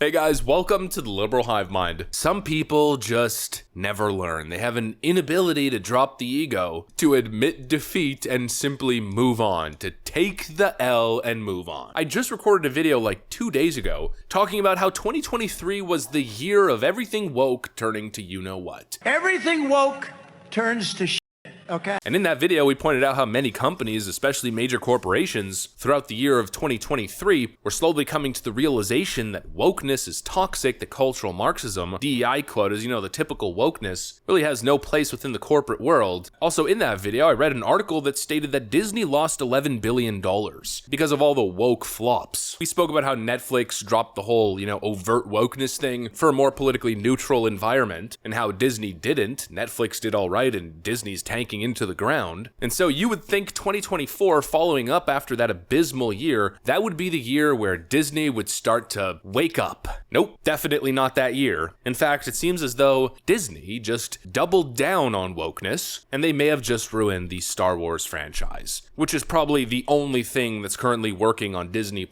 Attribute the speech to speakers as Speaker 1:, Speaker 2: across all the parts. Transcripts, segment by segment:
Speaker 1: Hey guys, welcome to the Liberal Hive Mind. Some people just never learn. They have an inability to drop the ego, to admit defeat and simply move on, to take the L and move on. I just recorded a video like 2 days ago talking about how 2023 was the year of everything woke turning to you-know-what.
Speaker 2: Everything woke turns to shit. Okay.
Speaker 1: And in that video, we pointed out how many companies, especially major corporations, throughout the year of 2023, were slowly coming to the realization that wokeness is toxic, that cultural Marxism, DEI quotas, the typical wokeness, really has no place within the corporate world. Also in that video, I read an article that stated that Disney lost $11 billion because of all the woke flops. We spoke about how Netflix dropped the whole, overt wokeness thing for a more politically neutral environment, and how Disney didn't. Netflix did all right, and Disney's tanking into the ground. And so you would think 2024, following up after that abysmal year, that would be the year where Disney would start to wake up. Nope, definitely not that year. In fact, it seems as though Disney just doubled down on wokeness, and they may have just ruined the Star Wars franchise, which is probably the only thing that's currently working on Disney+.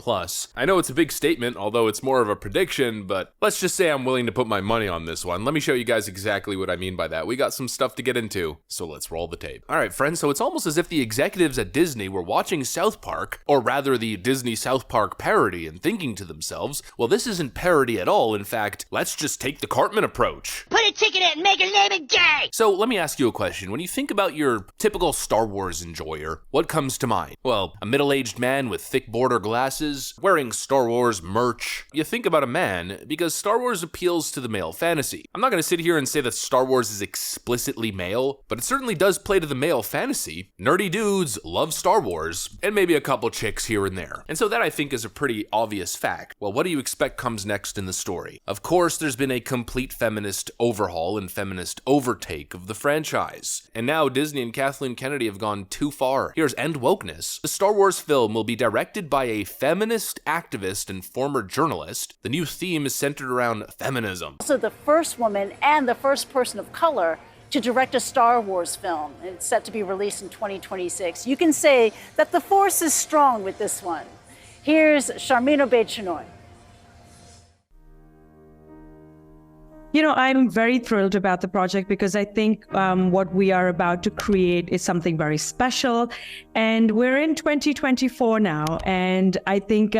Speaker 1: I know it's a big statement, although it's more of a prediction, but let's just say I'm willing to put my money on this one. Let me show you guys exactly what I mean by that. We got some stuff to get into, so let's roll the tape. All right, friends, so it's almost as if the executives at Disney were watching South Park, or rather the Disney South Park parody, and thinking to themselves, well, this isn't parody at all. In fact, let's just take the Cartman approach.
Speaker 3: Put a ticket in, make her name it gay!
Speaker 1: So let me ask you a question. When you think about your typical Star Wars enjoyer, what comes to mind? Well, a middle-aged man with thick border glasses, wearing Star Wars merch. You think about a man because Star Wars appeals to the male fantasy. I'm not going to sit here and say that Star Wars is explicitly male, but it certainly does play to the male fantasy. Nerdy dudes love Star Wars, and maybe a couple chicks here and there. And so that, I think, is a pretty obvious fact. Well, what do you expect comes next in the story? Of course, there's been a complete feminist overhaul and feminist overtake of the franchise. And now Disney and Kathleen Kennedy have gone too far. Here's End Wokeness. The Star Wars film will be directed by a feminist activist and former journalist. The new theme is centered around feminism.
Speaker 4: Also the first woman and the first person of color to direct a Star Wars film. It's set to be released in 2026. You can say that the force is strong with this one. Here's Charmin Obaid-Chinoy.
Speaker 5: I'm very thrilled about the project because I think what we are about to create is something very special. And we're in 2024 now. And I think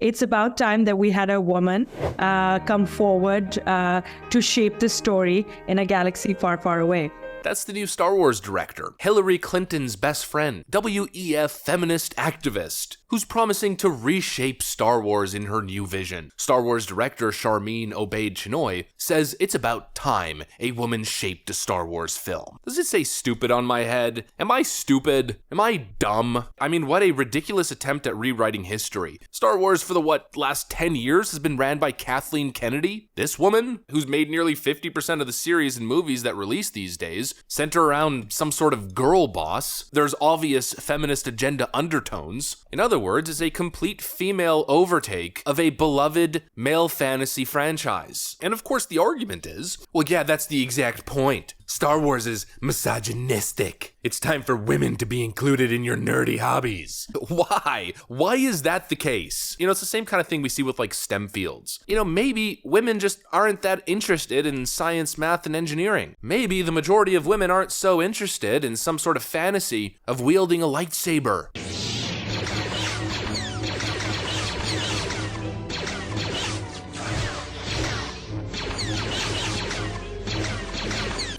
Speaker 5: it's about time that we had a woman come forward to shape the story in a galaxy far, far away.
Speaker 1: That's the new Star Wars director, Hillary Clinton's best friend, WEF feminist activist, who's promising to reshape Star Wars in her new vision. Star Wars director Charmin Obaid-Chinoy says it's about time a woman shaped a Star Wars film. Does it say stupid on my head? Am I stupid? Am I dumb? I mean, what a ridiculous attempt at rewriting history. Star Wars for the last 10 years has been ran by Kathleen Kennedy? This woman, who's made nearly 50% of the series and movies that release these days, center around some sort of girl boss. There's obvious feminist agenda undertones. In other words, it's a complete female overtake of a beloved male fantasy franchise. And of course the argument is, well, yeah, that's the exact point. Star Wars is misogynistic. It's time for women to be included in your nerdy hobbies. Why? Why is that the case? It's the same kind of thing we see with STEM fields. Maybe women just aren't that interested in science, math, and engineering. Maybe the majority of women aren't so interested in some sort of fantasy of wielding a lightsaber.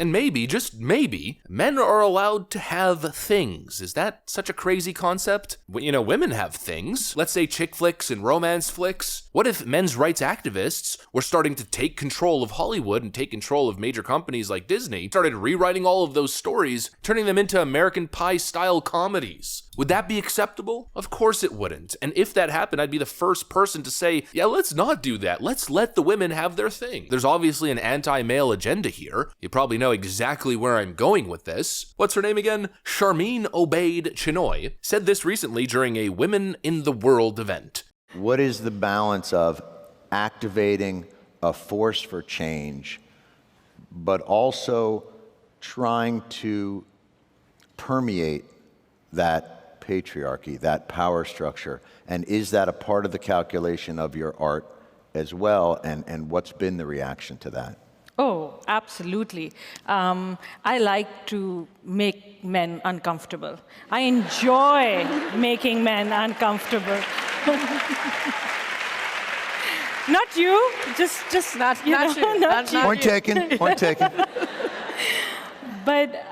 Speaker 1: And maybe, just maybe, men are allowed to have things. Is that such a crazy concept? Women have things. Let's say chick flicks and romance flicks. What if men's rights activists were starting to take control of Hollywood and take control of major companies like Disney, started rewriting all of those stories, turning them into American Pie-style comedies? Would that be acceptable? Of course it wouldn't. And if that happened, I'd be the first person to say, yeah, let's not do that. Let's let the women have their thing. There's obviously an anti-male agenda here. You probably know exactly where I'm going with this. What's her name again? Charmin Obaid-Chinoy said this recently during a Women in the World event.
Speaker 6: What is the balance of activating a force for change, but also trying to permeate that patriarchy, that power structure? And is that a part of the calculation of your art as well, and what's been the reaction to that?
Speaker 5: Oh, absolutely. I like to make men uncomfortable. I enjoy making men uncomfortable. Not you, just not you. Not you.
Speaker 6: Point taken, point taken.
Speaker 5: But,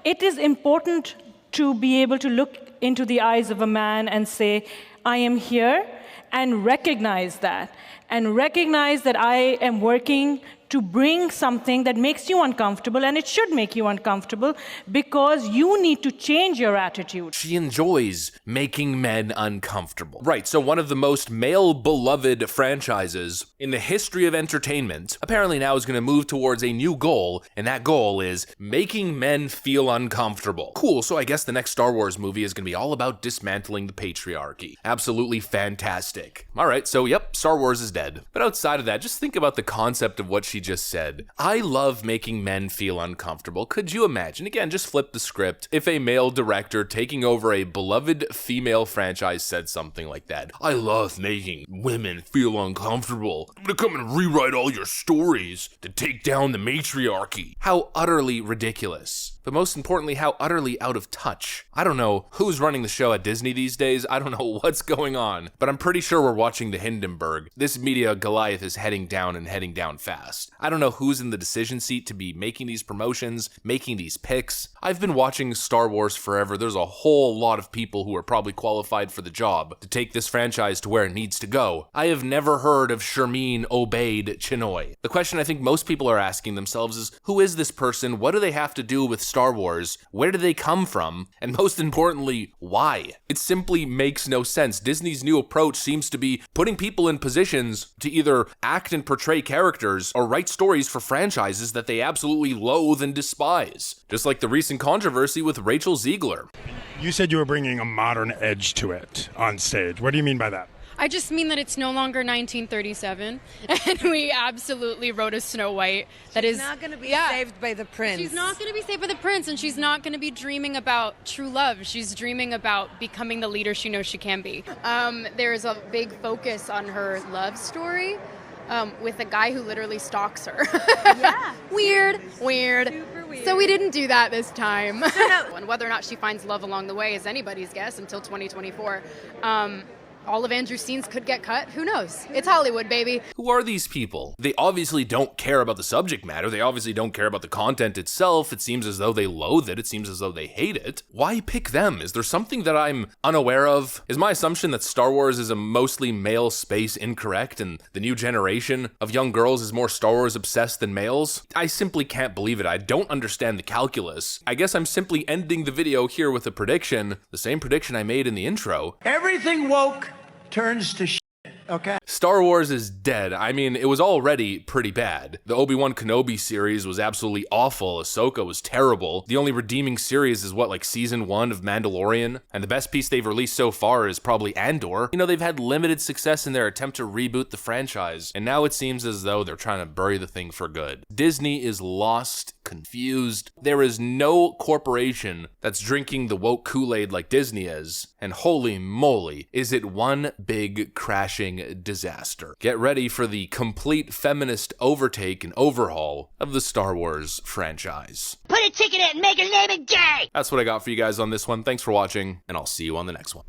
Speaker 5: it is important to be able to look into the eyes of a man and say, I am here, and recognize that. And recognize that I am working to bring something that makes you uncomfortable, and it should make you uncomfortable because you need to change your attitude.
Speaker 1: She enjoys making men uncomfortable. Right, so one of the most male-beloved franchises in the history of entertainment apparently now is going to move towards a new goal, and that goal is making men feel uncomfortable. Cool, so I guess the next Star Wars movie is going to be all about dismantling the patriarchy. Absolutely fantastic. All right, so yep, Star Wars is dead. But outside of that, just think about the concept of what she just said. I love making men feel uncomfortable. Could you imagine, again, just flip the script, if a male director taking over a beloved female franchise said something like that? I love making women feel uncomfortable. I'm gonna come and rewrite all your stories to take down the matriarchy. How utterly ridiculous. But most importantly, how utterly out of touch. I don't know who's running the show at Disney these days. I don't know what's going on, but I'm pretty sure we're watching the Hindenburg. This media Goliath is heading down and heading down fast. I don't know who's in the decision seat to be making these promotions, making these picks. I've been watching Star Wars forever. There's a whole lot of people who are probably qualified for the job to take this franchise to where it needs to go. I have never heard of Shermeen Obaid Chinoy. The question I think most people are asking themselves is, who is this person? What do they have to do with Star Wars? Where do they come from? And most importantly, why? It simply makes no sense. Disney's new approach seems to be putting people in positions to either act and portray characters or write stories for franchises that they absolutely loathe and despise. Just like the recent controversy with Rachel Ziegler.
Speaker 7: You said you were bringing a modern edge to it on stage. What do you mean by that?
Speaker 8: I just mean that it's no longer 1937, and we absolutely wrote a Snow White that is
Speaker 9: not going to be saved by the prince.
Speaker 8: She's not going to be saved by the prince, and she's not going to be dreaming about true love. She's dreaming about becoming the leader she knows she can be. There's a big focus on her love story with a guy who literally stalks her.
Speaker 9: Yeah.
Speaker 8: Weird.
Speaker 9: Super weird.
Speaker 8: So we didn't do that this time. And whether or not she finds love along the way is anybody's guess until 2024. All of Andrew's scenes could get cut. Who knows? It's Hollywood, baby.
Speaker 1: Who are these people? They obviously don't care about the subject matter. They obviously don't care about the content itself. It seems as though they loathe it. It seems as though they hate it. Why pick them? Is there something that I'm unaware of? Is my assumption that Star Wars is a mostly male space incorrect and the new generation of young girls is more Star Wars obsessed than males? I simply can't believe it. I don't understand the calculus. I guess I'm simply ending the video here with a prediction, the same prediction I made in the intro.
Speaker 2: Everything woke turns to shit, okay?
Speaker 1: Star Wars is dead. I mean, it was already pretty bad. The Obi-Wan Kenobi series was absolutely awful. Ahsoka was terrible. The only redeeming series is like season 1 of Mandalorian? And the best piece they've released so far is probably Andor. You know, they've had limited success in their attempt to reboot the franchise, and now it seems as though they're trying to bury the thing for good. Disney is lost, confused. There is no corporation that's drinking the woke Kool-Aid like Disney is, and holy moly, is it one big crashing disaster. Get ready for the complete feminist overtake and overhaul of the Star Wars franchise.
Speaker 3: Put a ticket in and make her name it gay!
Speaker 1: That's what I got for you guys on this one. Thanks for watching, and I'll see you on the next one.